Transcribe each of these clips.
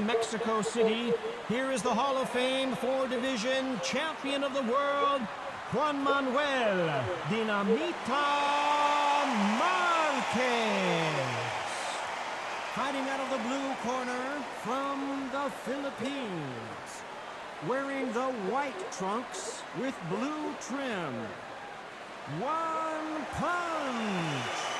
from Mexico City, here is the Hall of Fame 4-division champion of the world, Juan Manuel Dinamita Marquez. Fighting out of the blue corner from the Philippines, wearing the white trunks with blue trim, One Punch.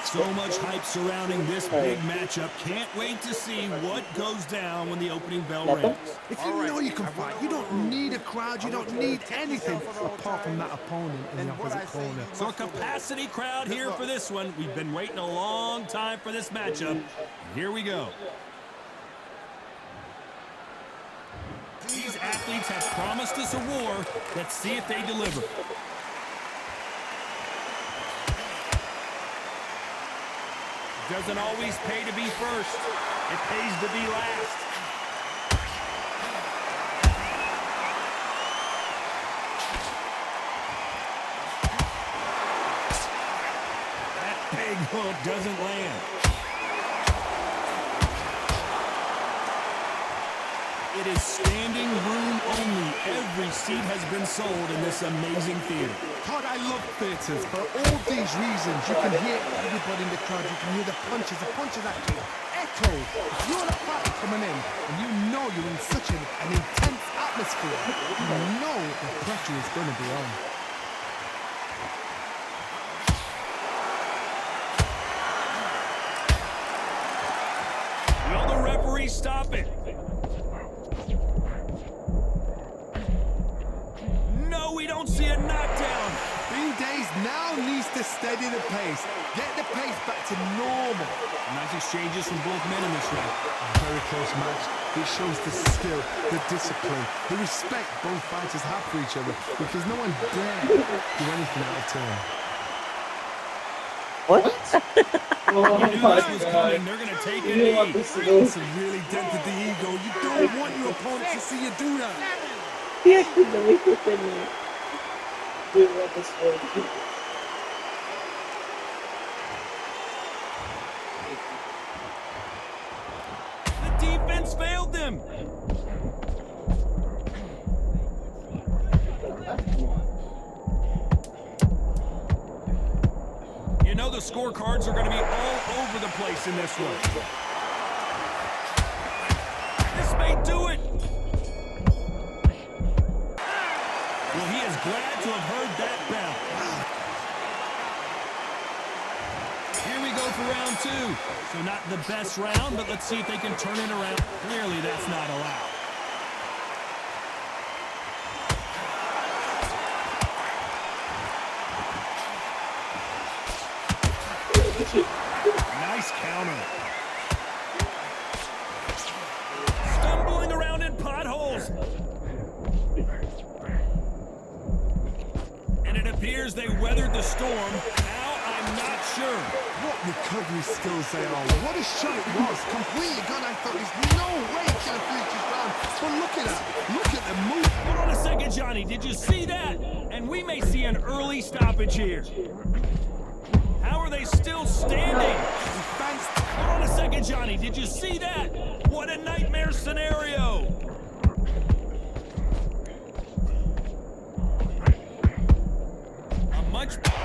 So much hype surrounding this big matchup. Can't wait to see what goes down when the opening bell rings. If you know you can fight, you don't need a crowd, you don't need anything apart from that opponent in the opposite corner. So a capacity crowd here for this one. We've been waiting a long time for this matchup. Here we go. These athletes have promised us a war. Let's see if they deliver. Doesn't always pay to be first. It pays to be last. That big hook doesn't land. It is standing room only. Every seat has been sold in this amazing theater. God, I love theatres. For all these reasons, you can hear everybody in the crowd. You can hear the punches actually echo. If you're a fighter coming in and you know you're in such an intense atmosphere, you know the pressure is going to be on. Will the referee stop it? No, we don't see a knockdown. B-Days now needs to steady the pace. Get the pace back to normal. Nice exchanges from both men in this round. Very close match. It shows the skill, the discipline, the respect both fighters have for each other, because no one dare do anything out of turn. What? Oh, you knew this was coming. They're going to take a knee. It's really dented the ego. You don't want your opponent to see you do that. Sí, aquí no me tenía. Muy guapo soy. The defense failed them. You know the scorecards are going to be all over the place in this one. This may do it. Well, he is glad to have heard that bell. Here we go for round two. So not the best round, but let's see if they can turn it around. Clearly, that's not allowed. Nice counter. Stumbling around in potholes. And it appears they weathered the storm. Now I'm not sure. What recovery skills they are. What a shot it was. Completely gone. I thought there's no way it's going to finish this round. But look at that. Look at the move. Hold on a second, Johnny. Did you see that? And we may see an early stoppage here. How are they still standing? Hold on a second, Johnny. Did you see that? What a nightmare scenario.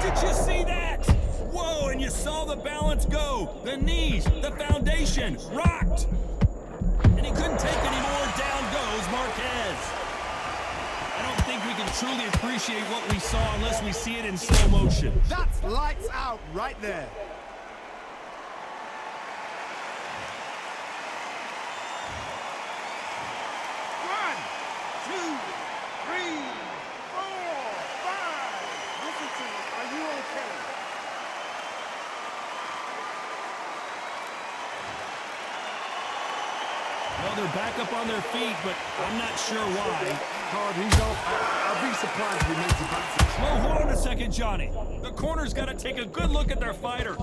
Did you see that? Whoa, and you saw the balance go. The knees, the foundation, rocked. And he couldn't take any more. Down goes Marquez. I don't think we can truly appreciate what we saw unless we see it in slow motion. That's lights out right there. One, two, three, four, five. Listen to me. Are you okay? Well, they're back up on their feet, but I'm not sure why. God, he's off. I'll be surprised if he makes it back. Well, hold on a second, Johnny. The corner's got to take a good look at their fighter.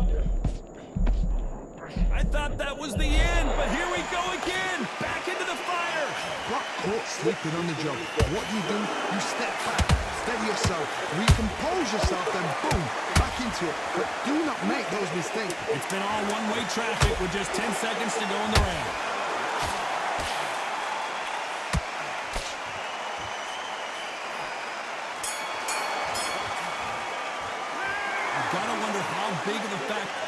I thought that was the end, but here we go again. Back into the fire. Brock caught sleeping on the job. What do? You step back, steady yourself, recompose yourself, then boom, back into it. But do not make those mistakes. It's been all one-way traffic with just 10 seconds to go in the round. big of a factor.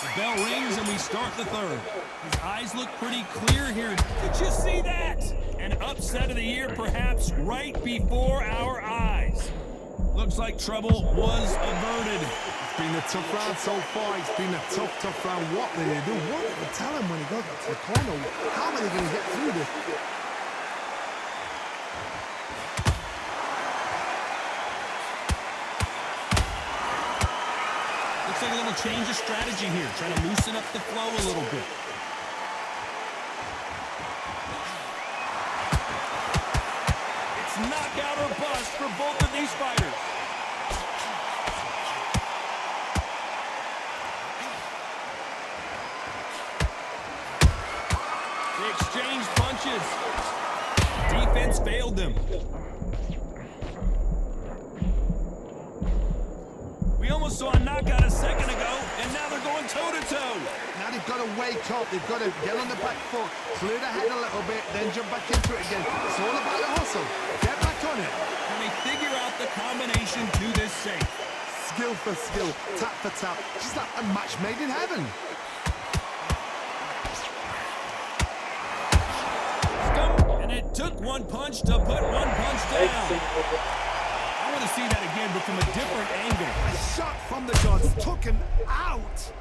The bell rings and we start the third. His eyes look pretty clear here. Did you see that? An upset of the year perhaps right before our eyes. Looks like trouble was averted. It's been a tough round so far. It's been a tough round. What did they do? What did they tell him when he got to the corner? How are they going to get through this? Looks like a little change of strategy here. Trying to loosen up the flow a little bit. It's knockout or bust for both of these fighters. They exchanged punches. Defense failed them. We almost saw a knockout a second ago, and now they're going toe-to-toe. Now they've got to wake up. They've got to get on the back foot, clear the head a little bit, then jump back into it again. It's all about the hustle. Get back on it. Can they figure out the combination to this safe? Skill for skill, tap for tap. Just like a match made in heaven. And it took one punch to put one punch down. I want to see that again, but from a different angle. A shot from the guns took him out.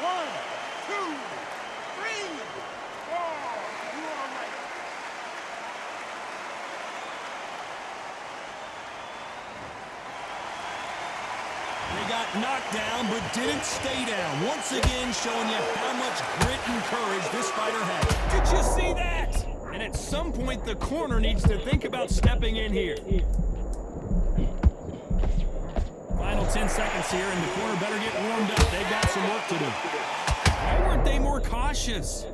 One, two, three, four. You all right? They got knocked down, but didn't stay down. Once again, showing you how much grit and courage this fighter has. Did you see that? And at some point, the corner needs to think about stepping in here. Final 10 seconds here, and the corner better get warmed up. They've got some work to do. Why weren't they more cautious?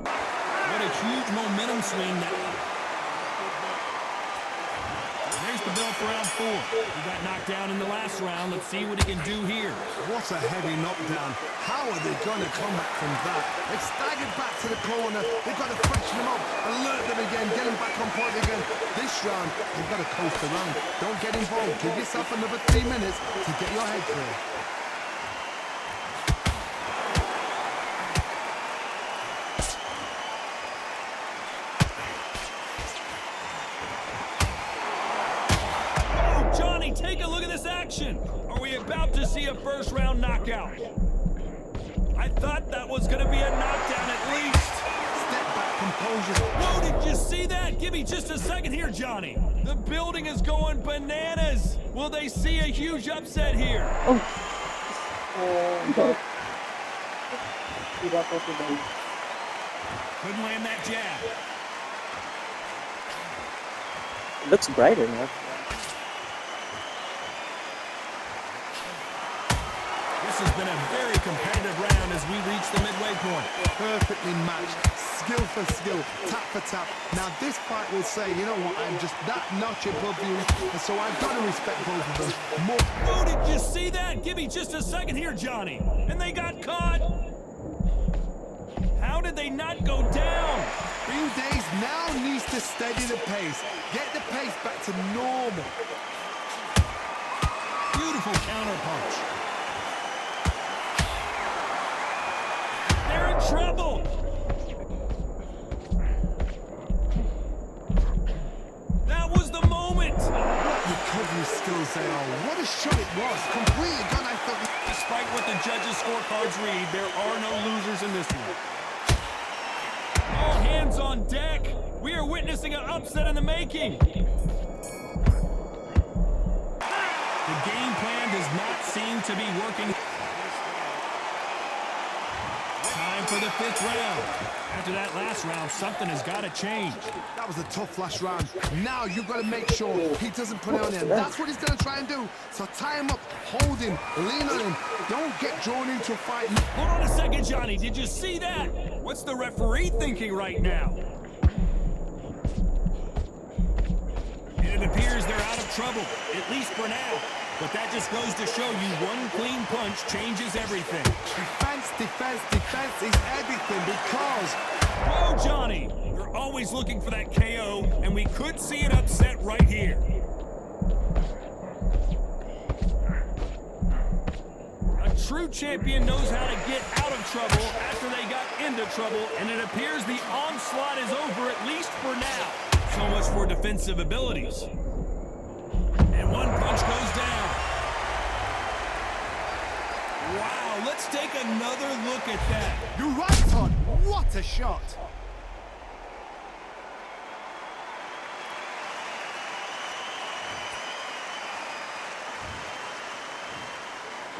What a huge momentum swing that. There's the bell for round 4. He got knocked down in the last round. Let's see what he can do here. What a heavy knockdown. How are they going to come back from that? They staggered back to the corner. They've got to freshen them up, alert them again, get them back on point again. This round, they've got to coast around. Don't get involved. Give yourself another 3 minutes to get your head clear. Take a look at this action. Are we about to see a first round knockout? I thought that was going to be a knockdown at least. Step back, composure. Whoa, did you see that? Give me just a second here, Johnny. The building is going bananas. Will they see a huge upset here? Couldn't land that jab. It looks brighter now. This has been a very competitive round as we reach the midway point. Perfectly matched, skill for skill, tap for tap. Now this fight will say, you know what, I'm just that notch above you, and so I've got to respect both of them more. Oh, did you see that? Give me just a second here, Johnny. And they got caught. How did they not go down? Few days now needs to steady the pace, get the pace back to normal. Beautiful counter punch. They're in trouble. That was the moment. What recovery skills they are. What a shot it was. Completely gone, I thought. Despite what the judges' scorecards read, there are no losers in this one. All hands on deck. We are witnessing an upset in the making. The game plan does not seem to be working. Time for the 5th round. After that last round, something has got to change. That was a tough last round. Now you've got to make sure he doesn't put it on him. That's what he's going to try and do. So tie him up, hold him, lean on him. Don't get drawn into a fight. Hold on a second, Johnny. Did you see that? What's the referee thinking right now? And it appears they're out of trouble, at least for now. But that just goes to show you one clean punch changes everything. Defense, defense, defense is everything because... Whoa, Johnny! You're always looking for that KO, and we could see an upset right here. A true champion knows how to get out of trouble after they got into trouble, and it appears the onslaught is over, at least for now. So much for defensive abilities. And one punch goes down. Wow, let's take another look at that. You're right, Todd. What a shot.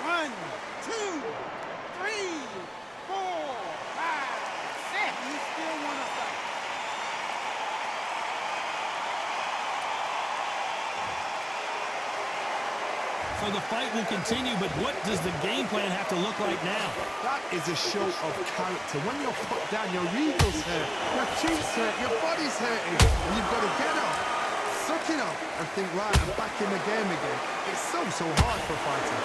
One, two, three, 4, 5, 6. You still want to fight? So the fight will continue, but what does the game plan have to look like now? That is a show of character. When you're put down, your eagles hurt, your chin's hurt, your body's hurting, and you've got to get up, suck it up, and think, right, I'm back in the game again. It's so hard for a fighter.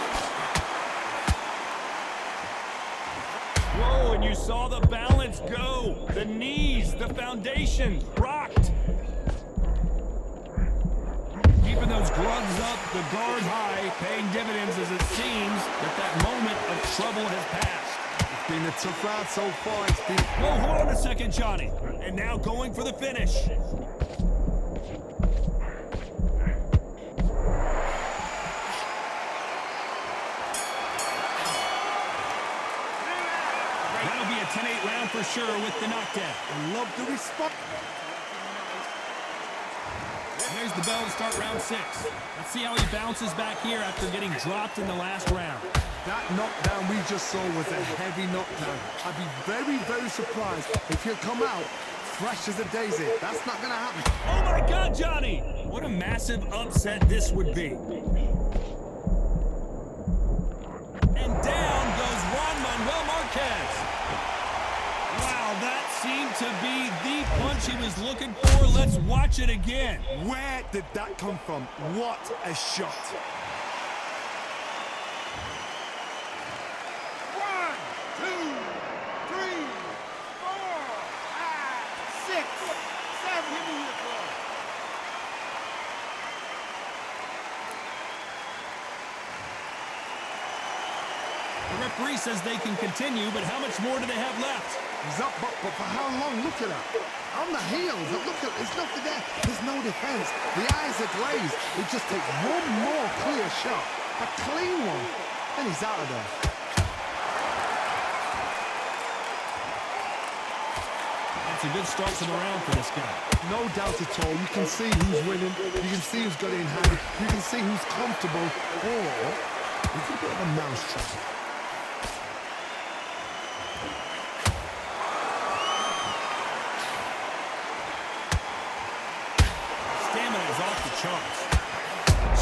Whoa, and you saw the balance go. The knees, the foundation, rocked. Keeping those gloves up, the guard high, paying dividends as it seems that moment of trouble has passed. It's been a tough round so far. It's been... Whoa, hold on a second, Johnny. And now going for the finish. That'll be a 10-8 round for sure with the knockdown. I love the response. There's the bell to start round 6. Let's see how he bounces back here after getting dropped in the last round. That knockdown we just saw was a heavy knockdown. I'd be very surprised if he'll come out fresh as a daisy. That's not going to happen. Oh my God, Johnny! What a massive upset this would be. And down goes Juan Manuel Marquez. Wow, that seemed to be the punch he was looking for. Let's watch it again. Where did that come from? What a shot. 1, 2, 3, 4, 5, 6, 7. Give me your club. The referee says they can continue, but how much more do they have left? He's up, but for how long? Look at that. On the heels, look at, there's nothing there. There's no defense. The eyes are glazed. It just takes one more clear shot. A clean one. And he's out of there. That's a good start to the round for this guy. No doubt at all. You can see who's winning. You can see who's got it in hand. You can see who's comfortable. Or it's a bit of a mousetrap. Stamina is off the charts.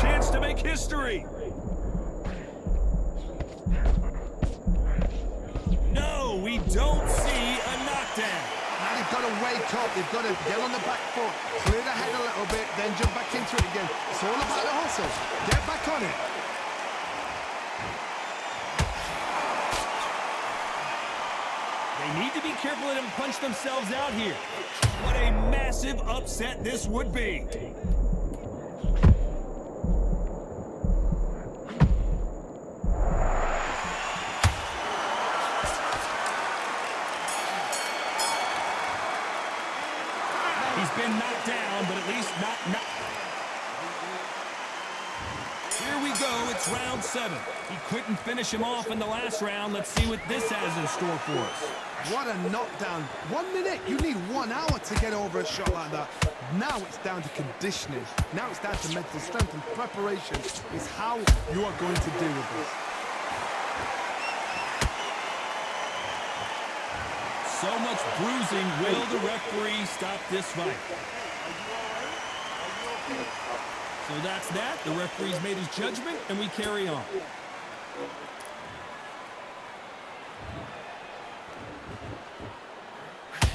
Chance to make history. No, we don't see a knockdown. Now they've got to wake up. They've got to get on the back foot, clear the head a little bit, then jump back into it again. It's all about the hustle. Get back on it. They need to be careful and don't punch themselves out here. What a massive upset this would be. He's been knocked down, but at least not. Here we go, it's round 7. He couldn't finish him off in the last round. Let's see what this has in store for us. What a knockdown. 1 minute, you need 1 hour to get over a shot like that. Now it's down to conditioning. Now it's down to mental strength and preparation. It's how you are going to deal with this. So much bruising. Will the referee stop this fight? So that's that. The referee's made his judgment, and we carry on.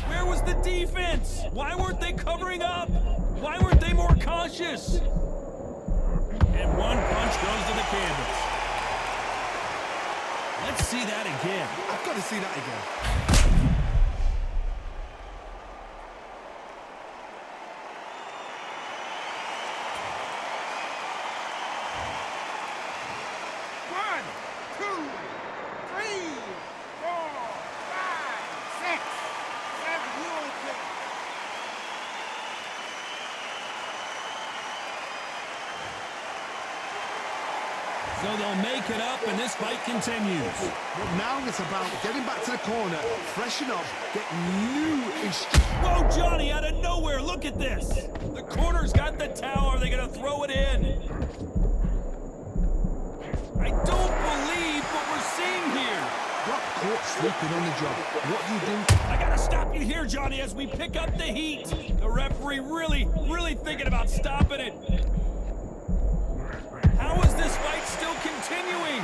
Where was the defense? Why weren't they covering up? Why weren't they more cautious? And one punch goes to the canvas. Let's see that again. I've got to see that again. One, two, three, four, five, six, seven. You okay? So they'll make it up, and this fight continues. But now it's about getting back to the corner, freshen up, get new instructions. Whoa, Johnny, out of nowhere, look at this. The corner's got the towel. Are they going to throw it in? I don't believe what we're seeing here. Got caught sleeping on the job. What do you do? I got to stop you here, Johnny, as we pick up the heat. The referee really thinking about stopping it. How is this fight still continuing?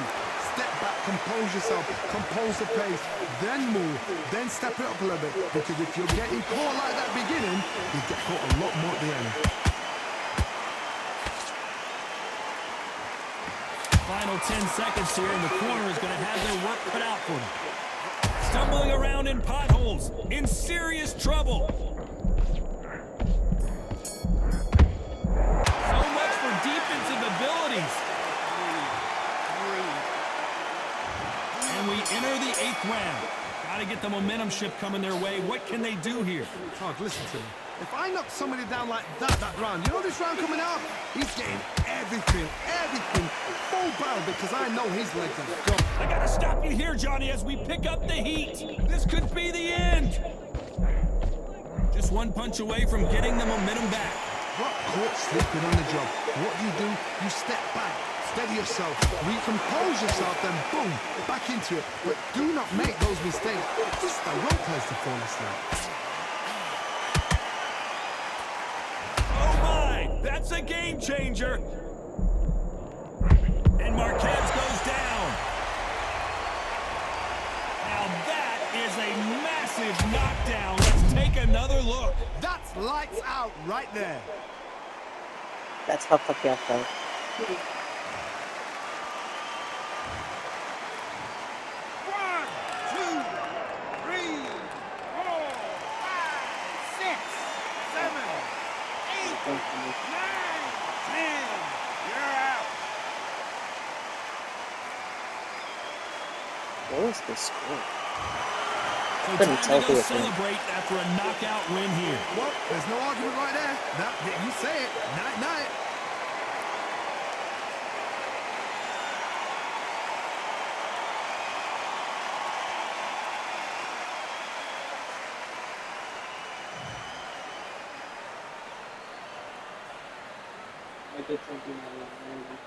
Step back, compose yourself, compose the pace, then move, then step it up a little bit. Because if you're getting caught like that beginning, you get caught a lot more at the end. Final 10 seconds here, and the corner is going to have their work cut out for them. Stumbling around in potholes, in serious trouble. So much for defensive abilities. And we enter the 8th round. Got to get the momentum shift coming their way. What can they do here? Todd, listen to me. If I knock somebody down like that round, you know this round coming out? He's getting everything, full barrel, because I know his legs are gone. I got to stop you here, Johnny, as we pick up the heat. This could be the end. Just one punch away from getting the momentum back. Got caught sleeping on the job. What do? You step back, steady yourself, recompose yourself, then boom, back into it. But do not make those mistakes. This is the wrong place to fall asleep. Oh my, that's a game changer. And Marquez goes down. Now that is a massive knockdown. Let's take another look. That's lights out right there. That's how Pacquiao felt. One, two, three, four, five, six, seven, eight, nine, 10. You're out. What was the score? So Couldn't time tell to who go it was. celebrate after a knockout win here. Well, there's no argument right there. You say it. Night, night. I did something I